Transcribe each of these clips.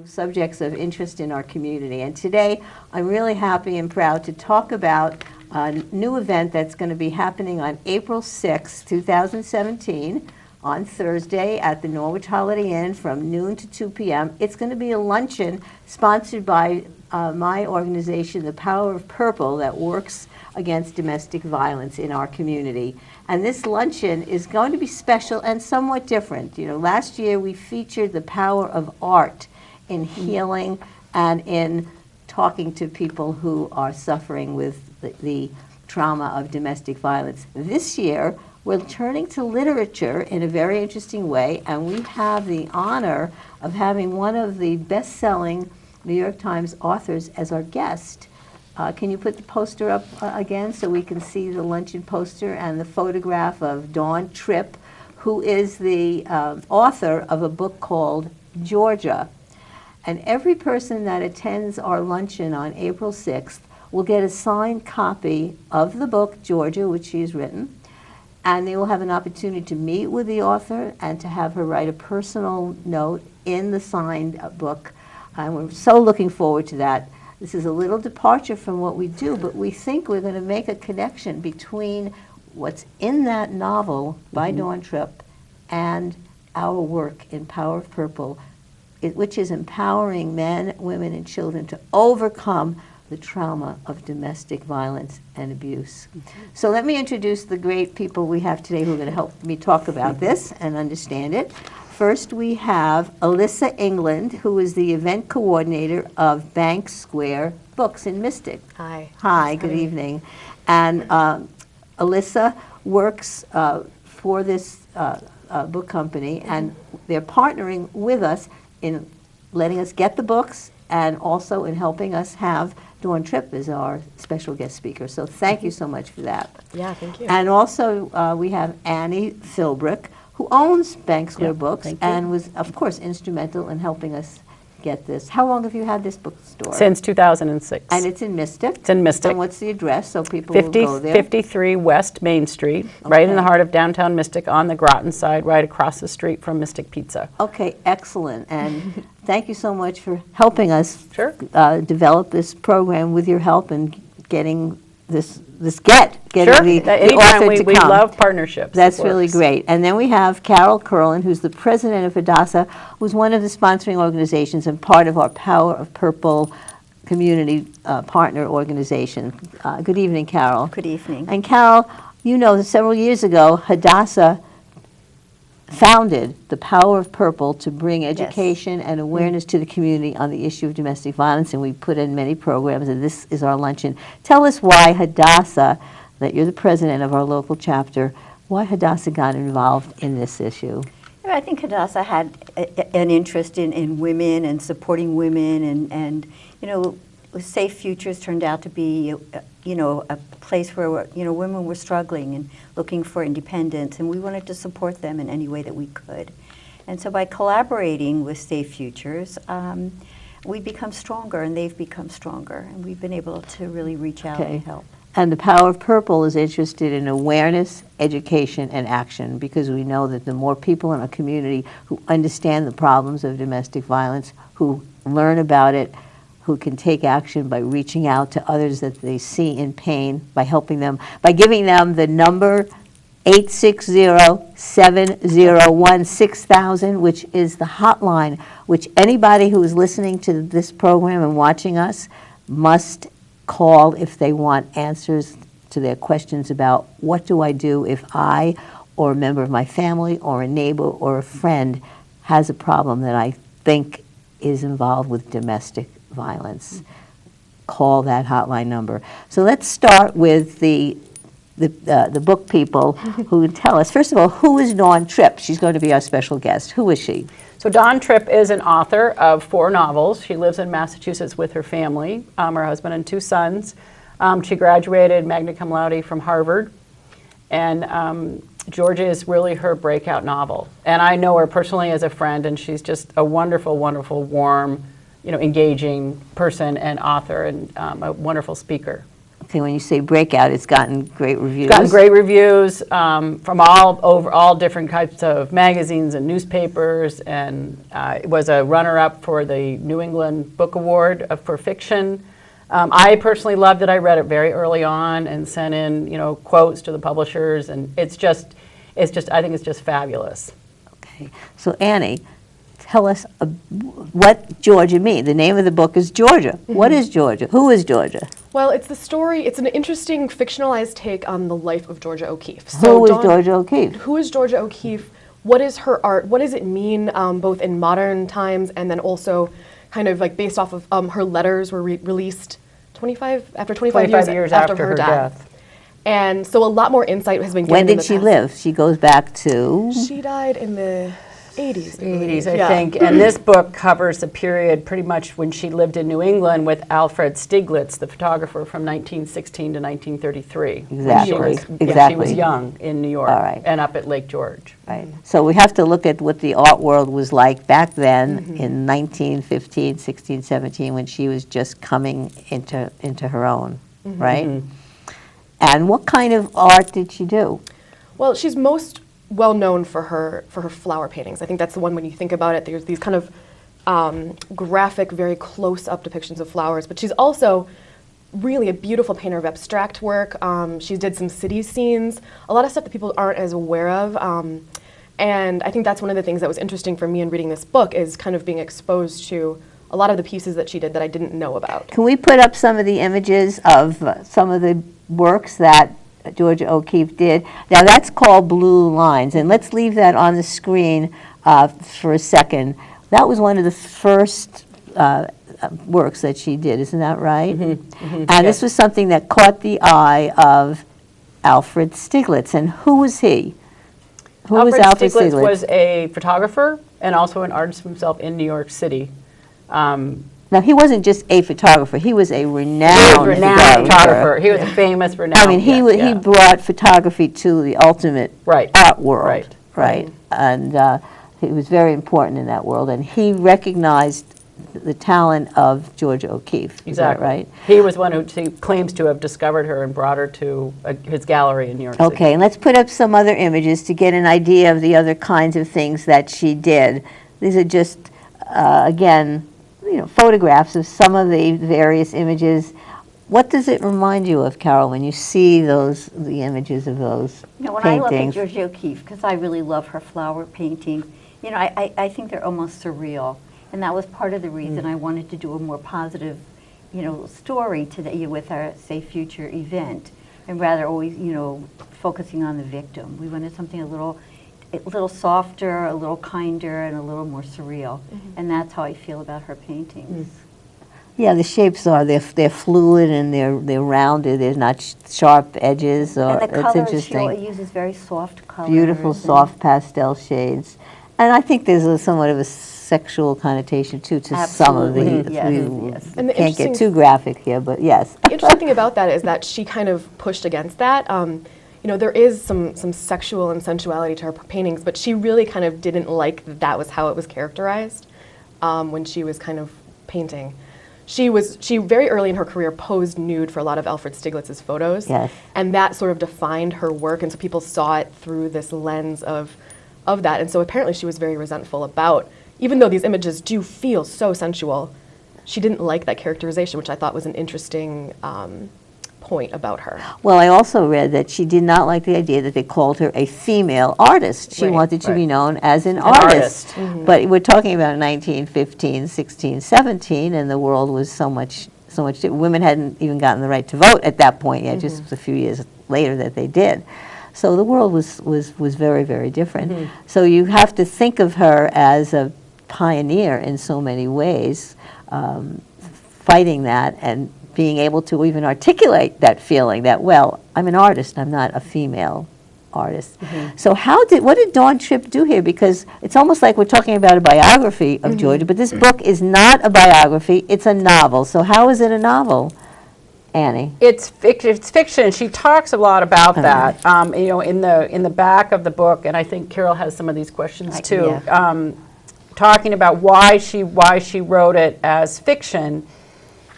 Subjects of interest in our community. And today, I'm really happy and proud to talk about a new event that's going to be happening on April 6, 2017, on Thursday at the Norwich Holiday Inn from noon to 2 p.m. It's going to be a luncheon sponsored by my organization, the Power of Purple, that works against domestic violence in our community. And this luncheon is going to be special and somewhat different. You know, last year we featured the power of art in healing and in talking to people who are suffering with the trauma of domestic violence. This year, we're turning to literature in a very interesting way, and we have the honor of having one of the best-selling New York Times authors as our guest. Can you put the poster up again so we can see the luncheon poster and the photograph of Tripp, who is the author of a book called Georgia. And every person that attends our luncheon on April 6th will get a signed copy of the book, Georgia, which she has written, and they will have an opportunity to meet with the author and to have her write a personal note in the signed book. And we're so looking forward to that. This is a little departure from what we do, but we think we're going to make a connection between what's in that novel by Tripp and our work in Power of Purple, which is empowering men, women, and children to overcome the trauma of domestic violence and abuse. So let me introduce the great people we have today who are going to help me talk about this and understand it. First, we have Elissa England, who is the event coordinator of Bank Square Books in Mystic. Hi. Hi, good evening. And Elissa works for this book company, and they're partnering with us in letting us get the books and also in helping us have Tripp as our special guest speaker. So thank you so much for that. Yeah, thank you. And also we have Annie Philbrick, who owns Bank Square Books and was, of course, instrumental in helping us get this. How long have you had this bookstore? Since 2006. And it's in Mystic? It's in Mystic. And what's the address so people will go there? 53 West Main Street, right in the heart of downtown Mystic, on the Groton side, right across the street from Mystic Pizza. Okay, excellent. And thank you so much for helping us develop this program with your help and getting getting the author to we come. love partnerships. That's really great. And then we have Carol Curland, who's the president of Hadassah, who's one of the sponsoring organizations and part of our Power of Purple community partner organization. Good evening, Carol. Good evening. And Carol, you know that several years ago, Hadassah founded the Power of Purple to bring education and awareness to the community on the issue of domestic violence, and we put in many programs, and this is our luncheon. Tell us why Hadassah, that you're the president of our local chapter, why Hadassah got involved in this issue. I think Hadassah had an interest in women and supporting women, and you know, Safe Futures turned out to be a place where women were struggling and looking for independence, and we wanted to support them in any way that we could. And so by collaborating with Safe Futures, we become stronger and they've become stronger, and we've been able to really reach out and help. And the Power of Purple is interested in awareness, education, and action, because we know that the more people in a community who understand the problems of domestic violence, who learn about it, who can take action by reaching out to others that they see in pain, by helping them, by giving them the number 860-701-6000, which is the hotline, which anybody who is listening to this program and watching us must call if they want answers to their questions about what do I do if I or a member of my family or a neighbor or a friend has a problem that I think is involved with domestic violence. Call that hotline number. So let's start with the book people who tell us, first of all, who is Tripp? She's going to be our special guest. Who is she? So Tripp is an author of 4 novels. She lives in Massachusetts with her family, her husband and 2 sons. She graduated magna cum laude from Harvard, and Georgia is really her breakout novel. And I know her personally as a friend, and she's just a wonderful, wonderful, warm, engaging person and author, and a wonderful speaker. Okay, when you say breakout, it's gotten great reviews. It's gotten great reviews from all different types of magazines and newspapers, and it was a runner-up for the New England Book Award for fiction. I personally loved it. I read it very early on and sent in, quotes to the publishers, and I think it's just fabulous. Okay, so Annie, tell us what Georgia means. The name of the book is Georgia. Mm-hmm. What is Georgia? Who is Georgia? Well, it's an interesting fictionalized take on the life of Georgia O'Keeffe. Who is Georgia O'Keeffe? Who is Georgia O'Keeffe? What is her art? What does it mean both in modern times and then also kind of like based off of her letters were released 25 years after her death. And so a lot more insight has been given. When did she live? She goes back to? She died in the 80s, I think. And this book covers the period pretty much when she lived in New England with Alfred Stieglitz, the photographer from 1916 to 1933. Exactly. She was young in New York and up at Lake George. Right. So we have to look at what the art world was like back then in 1915, 16, 17, when she was just coming into her own, right? Mm-hmm. And what kind of art did she do? Well, she's most well known for her flower paintings. I think that's the one when you think about it. There's these kind of graphic, very close-up depictions of flowers. But she's also really a beautiful painter of abstract work. She did some city scenes, a lot of stuff that people aren't as aware of. And I think that's one of the things that was interesting for me in reading this book is kind of being exposed to a lot of the pieces that she did that I didn't know about. Can we put up some of the images of some of the works that Georgia O'Keeffe did? Now that's called Blue Lines, and let's leave that on the screen for a second. That was one of the first works that she did, isn't that right? Mm-hmm. Mm-hmm. And this was something that caught the eye of Alfred Stieglitz. And who was he? Who was Alfred Stieglitz? Was a photographer and also an artist himself in New York City. Now, he wasn't just a photographer. He was a renowned photographer. He was a famous, renowned. I mean, he brought photography to the ultimate art world. Right. And he was very important in that world. And he recognized the talent of Georgia O'Keeffe. Exactly. Is that right? He was one who claims to have discovered her and brought her to his gallery in New York City. Okay, and let's put up some other images to get an idea of the other kinds of things that she did. These are just, again, photographs of some of the various images. What does it remind you of, Carol, when you see the images of those when paintings? I look at Georgia O'Keeffe, because I really love her flower painting, I think they're almost surreal. And that was part of the reason I wanted to do a more positive, story today with our Safe Future event, and rather always, focusing on the victim. We wanted something a little softer, a little kinder, and a little more surreal. Mm-hmm. And that's how I feel about her paintings. Yeah, the shapes they're fluid and they're rounded. There's not sharp edges. And the colors, interesting. It uses very soft colors. Beautiful, soft pastel shades. And I think there's somewhat of a sexual connotation, too, to some of the... Yes. And can't get too graphic here, but yes. The interesting thing about that is that she kind of pushed against that. There is some sexual and sensuality to her paintings, but she really kind of didn't like that was how it was characterized when she was kind of painting. She very early in her career posed nude for a lot of Alfred Stieglitz's photos. Yes. And that sort of defined her work, and so people saw it through this lens of that. And so apparently she was very resentful about, even though these images do feel so sensual, she didn't like that characterization, which I thought was an interesting point about her. Well, I also read that she did not like the idea that they called her a female artist. She wanted to be known as an artist. Mm-hmm. But we're talking about 1915, 16, 17, and the world was so much. Women hadn't even gotten the right to vote at that point yet, just a few years later that they did. So the world was very, very different. Mm-hmm. So you have to think of her as a pioneer in so many ways, fighting that and being able to even articulate that feeling that, well, I'm an artist, I'm not a female artist. Mm-hmm. So what did Dawn Tripp do here? Because it's almost like we're talking about a biography of Georgia, but this book is not a biography, it's a novel. So how is it a novel, Annie? It's fiction. She talks a lot about that. In the back of the book, and I think Carol has some of these questions too. Yeah. Talking about why she wrote it as fiction.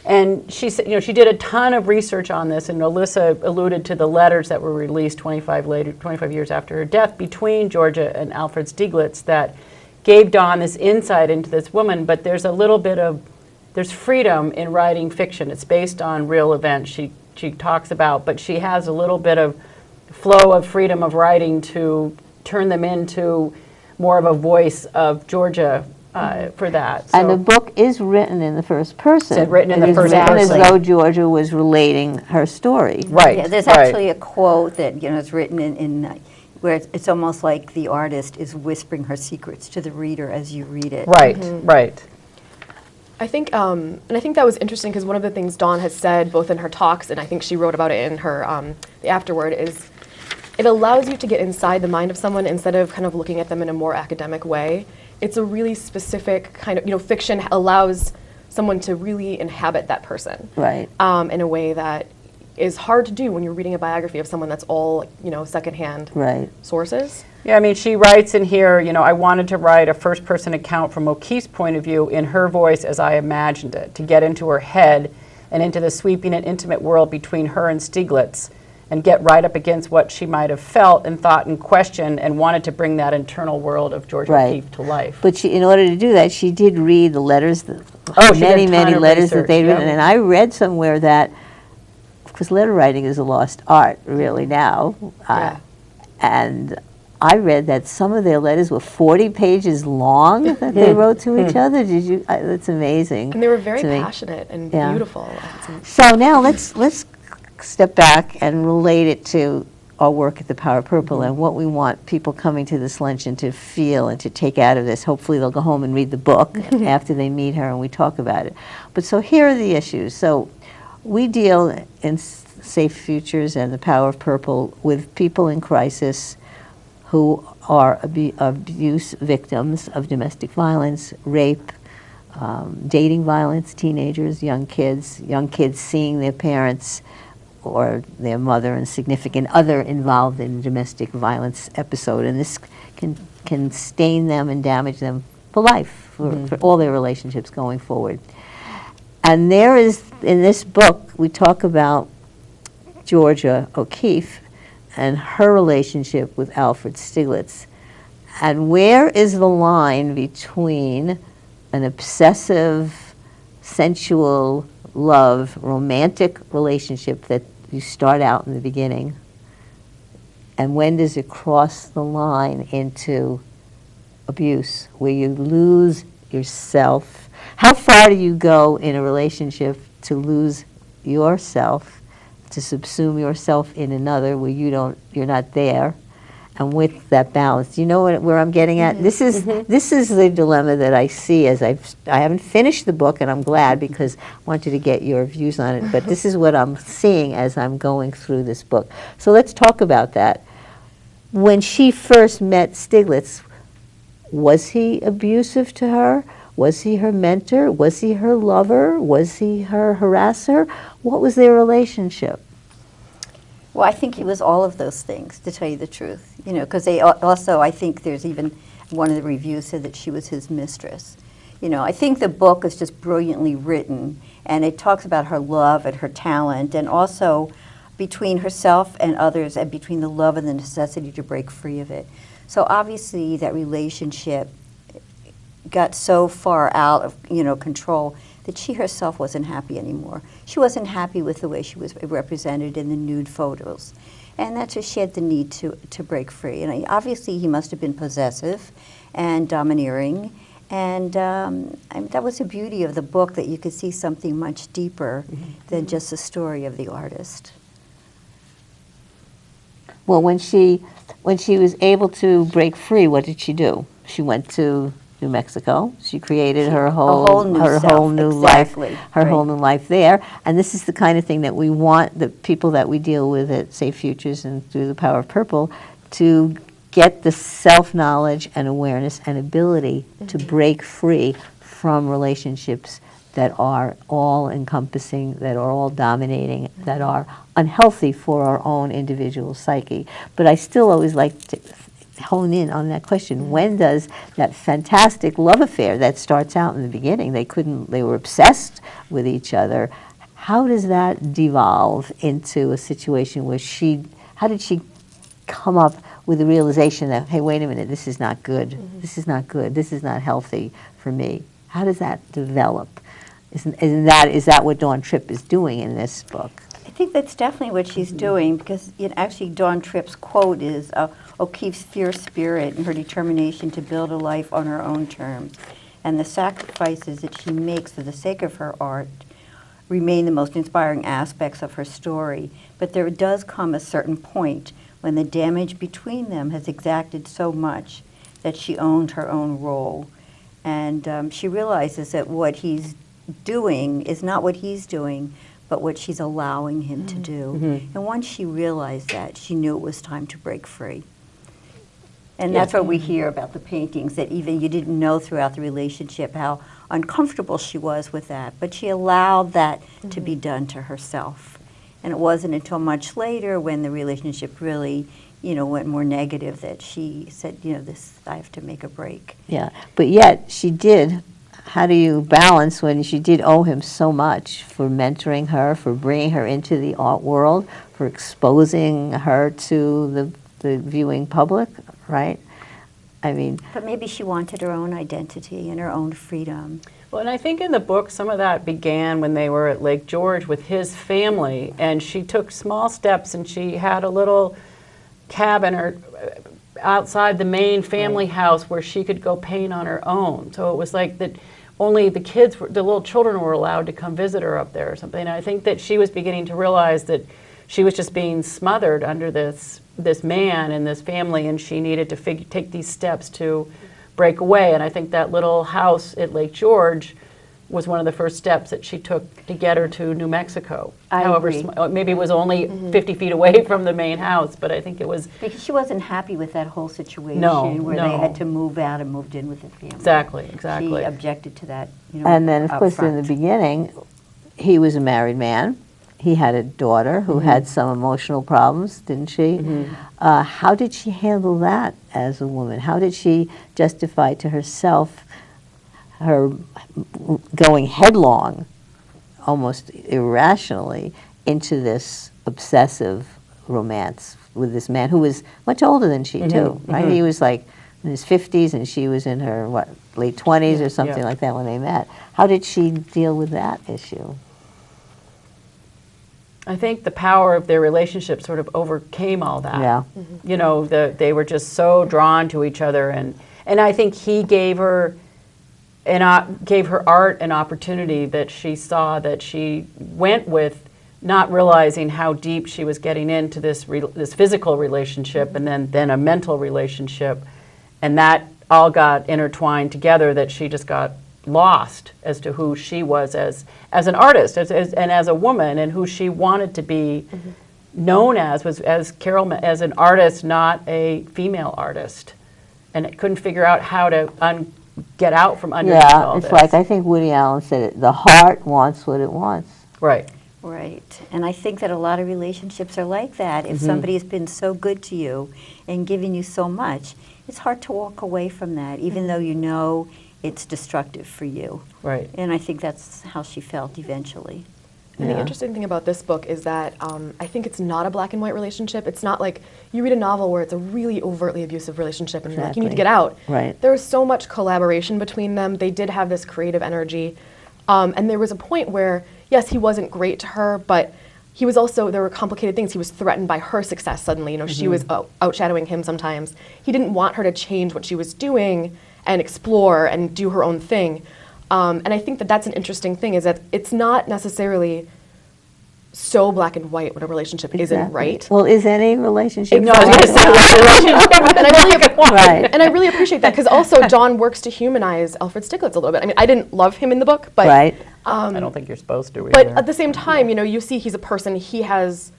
And she said, she did a ton of research on this, and Elissa alluded to the letters that were released 25 years after her death between Georgia and Alfred Stieglitz that gave Dawn this insight into this woman. But there's a little bit of, there's freedom in writing fiction. It's based on real events she talks about, but she has a little bit of flow of freedom of writing to turn them into more of a voice of Georgia for that. And the book is written in the first person. It's written in the first person. person. As though Georgia was relating her story. Right. Yeah, there's right. actually a quote that is written in where it's almost like the artist is whispering her secrets to the reader as you read it. Right, right. I think, and I think that was interesting because one of the things Dawn has said, both in her talks and I think she wrote about it in her the afterword, is it allows you to get inside the mind of someone instead of kind of looking at them in a more academic way. It's a really specific kind of, fiction allows someone to really inhabit that person, Right. in a way that is hard to do when you're reading a biography of someone that's all, secondhand Right. sources. Yeah, I mean, she writes in here, I wanted to write a first-person account from O'Keeffe's point of view in her voice as I imagined it, to get into her head and into the sweeping and intimate world between her and Stieglitz, and get right up against what she might have felt and thought and questioned, and wanted to bring that internal world of Georgia Right. O'Keeffe to life. But she, in order to do that, she did read the letters, She did a many, ton many of letters that research, they'd yeah. written. And I read somewhere that, because letter writing is a lost art, really, now. Yeah. And I read that some of their letters were 40 pages long that they wrote to each other. Did you? That's amazing. And they were very to me. passionate and Yeah. beautiful. So now let's step back and relate it to our work at the Power Purple and what we want people coming to this luncheon to feel and to take out of this. Hopefully they'll go home and read the book after they meet her and we talk about it. But so here are the issues. So we deal in Safe Futures and the Power of Purple with people in crisis who are abuse victims of domestic violence, rape, dating violence, teenagers, young kids seeing their parents or their mother and significant other involved in a domestic violence episode. And this can stain them and damage them for life, for all their relationships going forward. And there is, in this book, we talk about Georgia O'Keeffe and her relationship with Alfred Stieglitz. And where is the line between an obsessive, sensual, love, romantic relationship that you start out in the beginning, and when does it cross the line into abuse, where you lose yourself? How far do you go in a relationship to lose yourself, to subsume yourself in another where you're not there, and with that balance? You know where I'm getting at? This is the dilemma that I see as I haven't finished the book, and I'm glad because I wanted to get your views on it, but this is what I'm seeing as I'm going through this book. So let's talk about that. When she first met Stieglitz, was he abusive to her? Was he her mentor? Was he her lover? Was he her harasser? What was their relationship? Well, I think he was all of those things, to tell you the truth. Because they also, I think there's even one of the reviews said that she was his mistress. I think the book is just brilliantly written, and it talks about her love and her talent, and also between herself and others, and between the love and the necessity to break free of it. So obviously that relationship got so far out of control that she herself wasn't happy anymore. She wasn't happy with the way she was represented in the nude photos. And that's just, she had the need to break free. And obviously he must have been possessive and domineering. And that was the beauty of the book, that you could see something much deeper than just the story of the artist. Well, when she was able to break free, what did she do? She went to New Mexico. She created her whole new life, whole new life there. And this is the kind of thing that we want the people that we deal with at Safe Futures and through the Power of Purple to get the self-knowledge and awareness and ability to break free from relationships that are all-encompassing, that are all dominating, that are unhealthy for our own individual psyche. But I still always like to hone in on that question. When does that fantastic love affair that starts out in the beginning, they were obsessed with each other, how does that devolve into a situation where how did she come up with the realization that, hey, wait a minute, this is not good, this is not good, this is not healthy for me? How does that develop? Is that what Dawn Tripp is doing in this book? I think that's definitely what she's doing, because actually Dawn Tripp's quote is O'Keeffe's fierce spirit and her determination to build a life on her own terms, and the sacrifices that she makes for the sake of her art remain the most inspiring aspects of her story. But there does come a certain point when the damage between them has exacted so much that she owned her own role. And she realizes that what he's doing is not what he's doing, but what she's allowing him to do. And once she realized that, she knew it was time to break free. And that's what we hear about the paintings, that even you didn't know throughout the relationship how uncomfortable she was with that, but she allowed that to be done to herself. And it wasn't until much later, when the relationship really, went more negative, that she said, I have to make a break. Yeah, but yet she did. How do you balance when she did owe him so much for mentoring her, for bringing her into the art world, for exposing her to the viewing public, right? I mean, but maybe she wanted her own identity and her own freedom. Well, and I think in the book, some of that began when they were at Lake George with his family, and she took small steps, and she had a little cabin or outside the main family house where she could go paint on her own. So it was like that only the little children were allowed to come visit her up there or something. And I think that she was beginning to realize that she was just being smothered under this man and this family, and she needed to take these steps to break away. And I think that little house at Lake George was one of the first steps that she took to get her to New Mexico. However, maybe it was only 50 feet away from the main house, but I think it was... Because she wasn't happy with that whole situation where they had to move out and moved in with the family. Exactly. She objected to that, And then, of course, in the beginning, he was a married man. He had a daughter who had some emotional problems, didn't she? How did she handle that as a woman? How did she justify to herself her going headlong, almost irrationally, into this obsessive romance with this man who was much older than she, too, right? He was like in his 50s, and she was in her, late 20s or something like that when they met. How did she deal with that issue? I think the power of their relationship sort of overcame all that. Yeah. They were just so drawn to each other, and I think he gave her art an opportunity that she saw, that she went with, not realizing how deep she was getting into this physical relationship and then a mental relationship, and that all got intertwined together, that she just got lost as to who she was as an artist and as a woman, and who she wanted to be known as as an artist, not a female artist, and it couldn't figure out how to get out from underneath all this. Yeah, it's like, I think Woody Allen said it, the heart wants what it wants. Right. Right. And I think that a lot of relationships are like that. If somebody has been so good to you and given you so much, it's hard to walk away from that, even though you know it's destructive for you. Right. And I think that's how she felt eventually. And the interesting thing about this book is that I think it's not a black and white relationship. It's not like you read a novel where it's a really overtly abusive relationship and you're like, you need to get out. Right. There was so much collaboration between them. They did have this creative energy. And there was a point where, yes, he wasn't great to her, but he was also, there were complicated things. He was threatened by her success suddenly. She was outshadowing him sometimes. He didn't want her to change what she was doing and explore and do her own thing. And I think that that's an interesting thing, is that it's not necessarily so black and white when a relationship isn't right. Well, is any relationship? No, I was going to say relationship. And I really appreciate that, because also John works to humanize Alfred Stieglitz a little bit. I mean, I didn't love him in the book, but I don't think you're supposed to either. But at the same time, you see he's a person. He has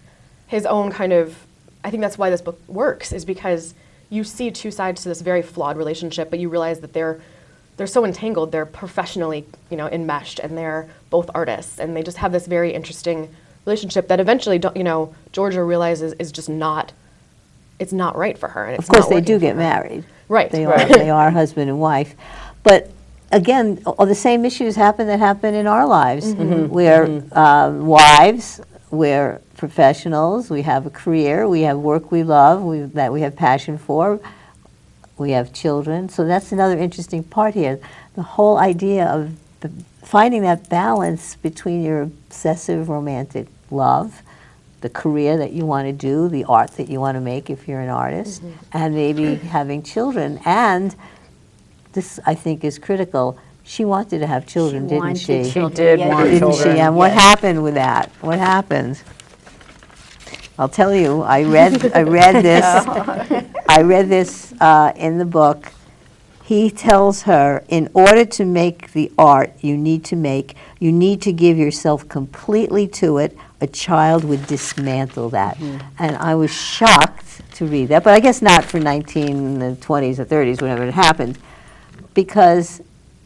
his own kind of. I think that's why this book works, is because you see two sides to this very flawed relationship, but you realize that they're so entangled. They're professionally, enmeshed, and they're both artists, and they just have this very interesting relationship that eventually, Georgia realizes is just not it's not right for her. And it's Of course, not they working do for get her. married. Right. They right. are, they are husband and wife. But again, all the same issues happen in our lives. We're wives, we're professionals, we have a career, we have work we love, that we have passion for, we have children. So that's another interesting part here. The whole idea of finding that balance between your obsessive romantic love, the career that you want to do, the art that you want to make if you're an artist, and maybe having children. And this, I think, is critical. She wanted to have children, didn't she? She did want Didn't children. she? And what happened with that? What happened? I'll tell you. I read this. I read this in the book. He tells her, in order to make the art you need to give yourself completely to it. A child would dismantle that. And I was shocked to read that, but I guess not for 1920s or 30s, whenever it happened, because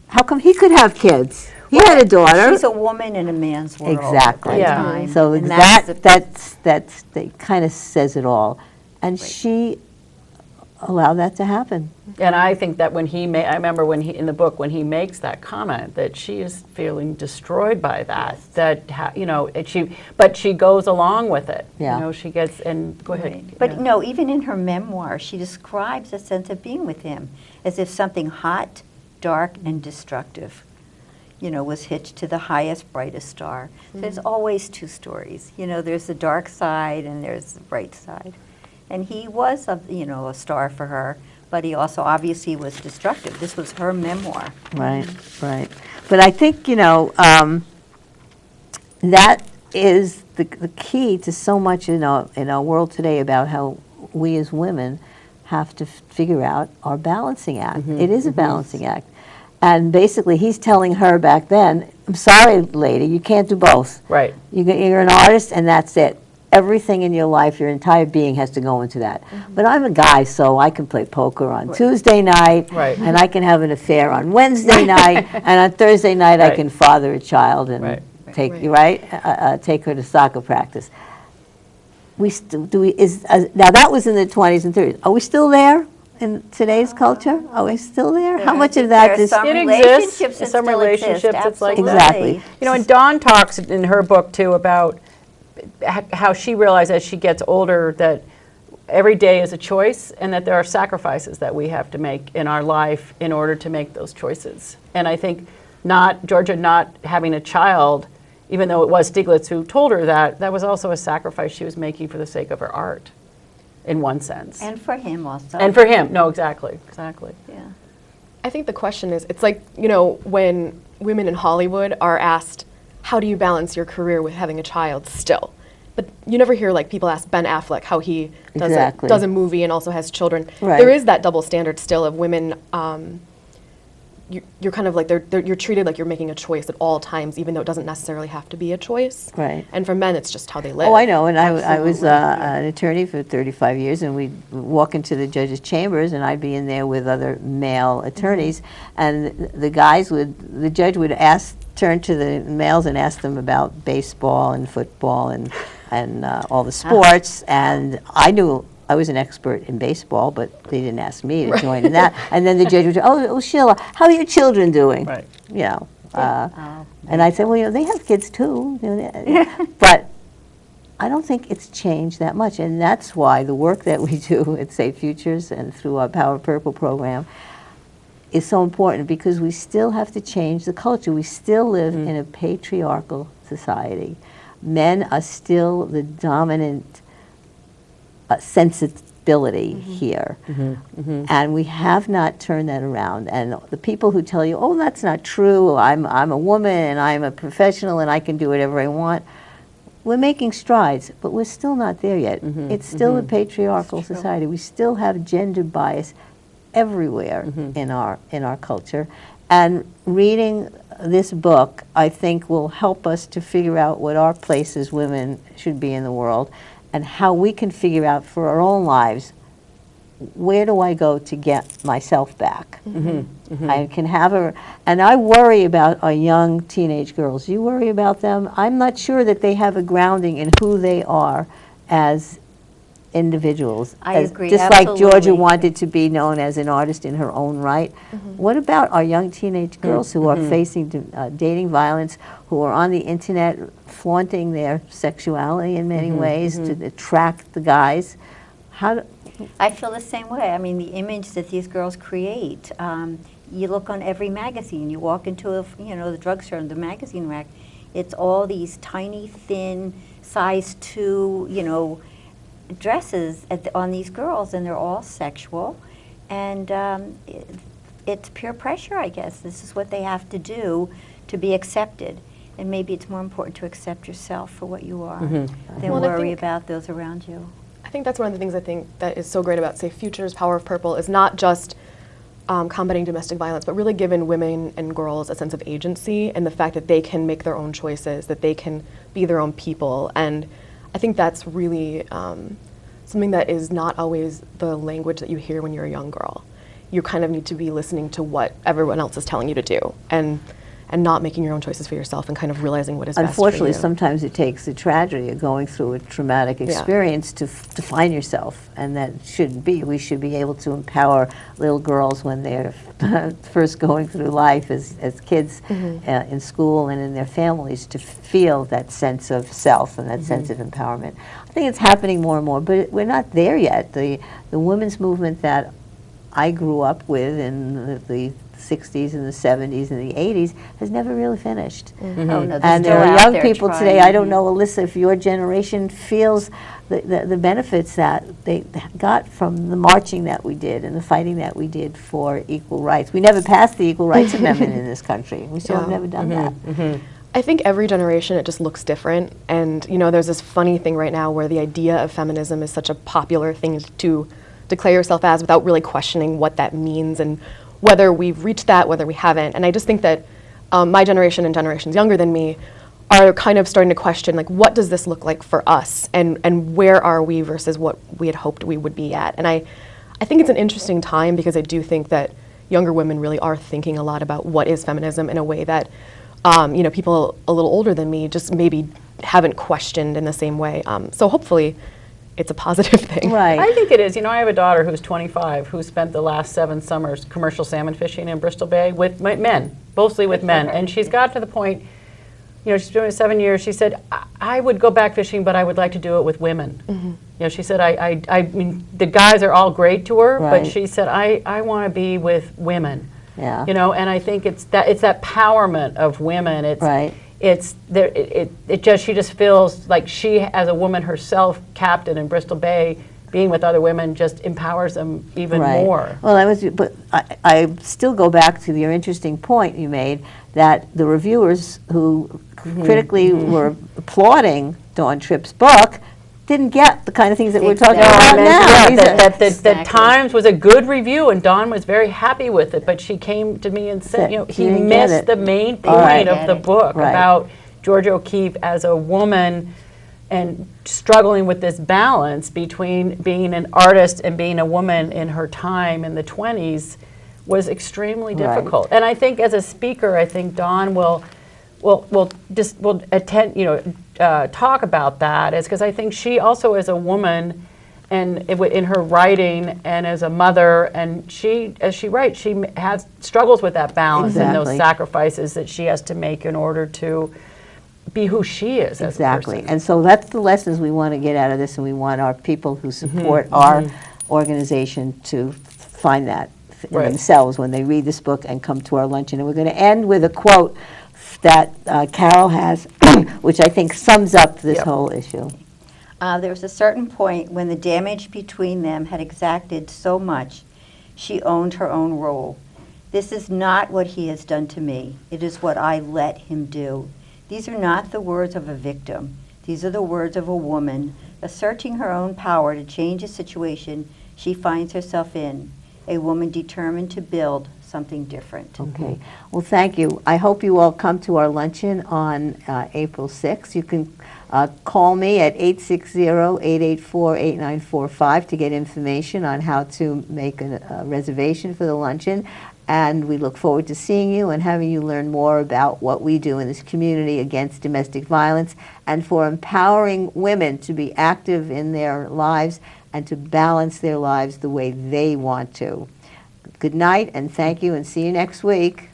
how come he could have kids? He had a daughter. She's a woman in a man's world. Exactly. At that Yeah. time. So And that kind of says it all. And she allowed that to happen. And I think that I remember when in the book, when he makes that comment, that she is feeling destroyed by that, but she goes along with it. Yeah. She gets, and go ahead. Right. But yeah. no, even in her memoir, she describes a sense of being with him as if something hot, dark, and destructive, was hitched to the highest, brightest star. There's always two stories. There's the dark side and there's the bright side. And he was, a star for her, but he also obviously was destructive. This was her memoir. Right, right. But I think, that is the key to so much in our world today about how we as women have to figure out our balancing act. It is a balancing act. And basically, he's telling her back then, I'm sorry, lady, you can't do both. Right. You're an artist, and that's it. Everything in your life, your entire being has to go into that. But I'm a guy, so I can play poker on Tuesday night, Right. and I can have an affair on Wednesday night, and on Thursday night I Right. can father a child and Right. take Right. take her to soccer practice. Now that was in the 20s and 30s. Are we still there in today's culture? Are we still there? How much of that There are is some It relationships exists. that Some still relationships, exist, it's like absolutely. that. Exactly. And Dawn talks in her book too about how she realized as she gets older that every day is a choice and that there are sacrifices that we have to make in our life in order to make those choices. And I think Georgia not having a child, even though it was Stieglitz who told her that was also a sacrifice she was making for the sake of her art, in one sense. And for him also. And for him, no, exactly. Yeah. I think the question is, it's like, when women in Hollywood are asked, how do you balance your career with having a child still? But you never hear people ask Ben Affleck how he does a movie and also has children. Right. There is that double standard still of women. You're kind of like you're treated like you're making a choice at all times, even though it doesn't necessarily have to be a choice. Right. And for men, it's just how they live. Oh, I know, and I was an attorney for 35 years, and we'd walk into the judges' chambers, and I'd be in there with other male attorneys, and the judge would turn to the males and ask them about baseball and football and all the sports, and I knew I was an expert in baseball, but they didn't ask me to join in that. And then the judge would say, oh, Sheila, how are your children doing? Right. And I said, well, they have kids too. But I don't think it's changed that much. And that's why the work that we do at Safe Futures and through our Power Purple program is so important, because we still have to change the culture. We still live in a patriarchal society. Men are still the dominant sensibility here. And we have not turned that around. And the people who tell you, oh, that's not true, I'm a woman and I'm a professional and I can do whatever I want, we're making strides, but we're still not there yet. It's still a patriarchal society. We still have gender bias everywhere in our culture. And reading this book, I think, will help us to figure out what our place as women should be in the world, and how we can figure out for our own lives, where do I go to get myself back? I can have and I worry about our young teenage girls. You worry about them? I'm not sure that they have a grounding in who they are as individuals. I agree, Just like Georgia absolutely. wanted to be known as an artist in her own right. What about our young teenage girls who are facing dating violence, who are on the internet flaunting their sexuality in many ways to attract the guys? I feel the same way. I mean, the image that these girls create. You look on every magazine. You walk into the drugstore and the magazine rack. It's all these tiny, thin, size 2, dresses on these girls, and they're all sexual. And it's peer pressure, I guess. This is what they have to do to be accepted. And maybe it's more important to accept yourself for what you are than Well, and I worry think- about those around you. I think that's one of the things I think that is so great about, say, Futures Power of Purple is not just combating domestic violence, but really giving women and girls a sense of agency and the fact that they can make their own choices, that they can be their own people. And I think that's really something that is not always the language that you hear when you're a young girl. You kind of need to be listening to what everyone else is telling you to do and not making your own choices for yourself and kind of realizing what is best for Unfortunately, you. sometimes it takes the tragedy of going through a traumatic experience to find yourself, and that shouldn't be. We should be able to empower little girls when they're first going through life as kids in school and in their families to feel that sense of self and that sense of empowerment. I think it's happening more and more, but we're not there yet. The women's movement that I grew up with in the 60s and the 70s and the 80s has never really finished. Oh, no, they're And still there are out young there people trying. today, I don't know, Elissa, if your generation feels the benefits that they got from the marching that we did and the fighting that we did for equal rights. We never passed the Equal Rights Amendment in this country. We still have never done that. I think every generation it just looks different, and there's this funny thing right now where the idea of feminism is such a popular thing to declare yourself as without really questioning what that means and whether we've reached that, whether we haven't. And I just think that my generation and generations younger than me are kind of starting to question, like, what does this look like for us, and where are we versus what we had hoped we would be at. And I think it's an interesting time because I do think that younger women really are thinking a lot about what is feminism in a way that people a little older than me just maybe haven't questioned in the same way. So hopefully it's a positive thing. Right. I think it is. I have a daughter who's 25 who spent the last 7 summers commercial salmon fishing in Bristol Bay with men, mostly with men. And she's got to the point, she's doing it 7 years. She said, I would go back fishing, but I would like to do it with women. She said, I mean, the guys are all great to her, Right. but she said, I want to be with women. Yeah. And I think it's that empowerment of women. It's Right. It's there. She just feels like she, as a woman herself, captain in Bristol Bay, being with other women just empowers them even Right. more. Well, but I still go back to your interesting point you made that the reviewers who critically were applauding Dawn Tripp's book didn't get the kind of things that we're talking about Exactly. now. These are- That Exactly. Times was a good review, and Dawn was very happy with it. But she came to me and said, Said he she didn't get missed it. the main All right. point of the book Right. about Georgia O'Keeffe as a woman and struggling with this balance between being an artist and being a woman in her time in the 20s was extremely Right. difficult. And I think as a speaker, I think Dawn will attend, talk about that, is because I think she also is a woman, and in her writing and as a mother, and she, as she writes, she has struggles with that balance and Exactly. those sacrifices that she has to make in order to be who she is as a Exactly. person. And so that's the lessons we want to get out of this, and we want our people who support our organization to find that in Right. themselves when they read this book and come to our luncheon. And we're going to end with a quote that Carol has, which I think sums up this Yep. whole issue. There was a certain point when the damage between them had exacted so much, she owned her own role. This is not what he has done to me. It is what I let him do. These are not the words of a victim. These are the words of a woman asserting her own power to change a situation she finds herself in. A woman determined to build something different. Okay. Well, thank you. I hope you all come to our luncheon on April 6th. You can call me at 860-884-8945 to get information on how to make a reservation for the luncheon. And we look forward to seeing you and having you learn more about what we do in this community against domestic violence and for empowering women to be active in their lives and to balance their lives the way they want to. Good night, and thank you, and see you next week.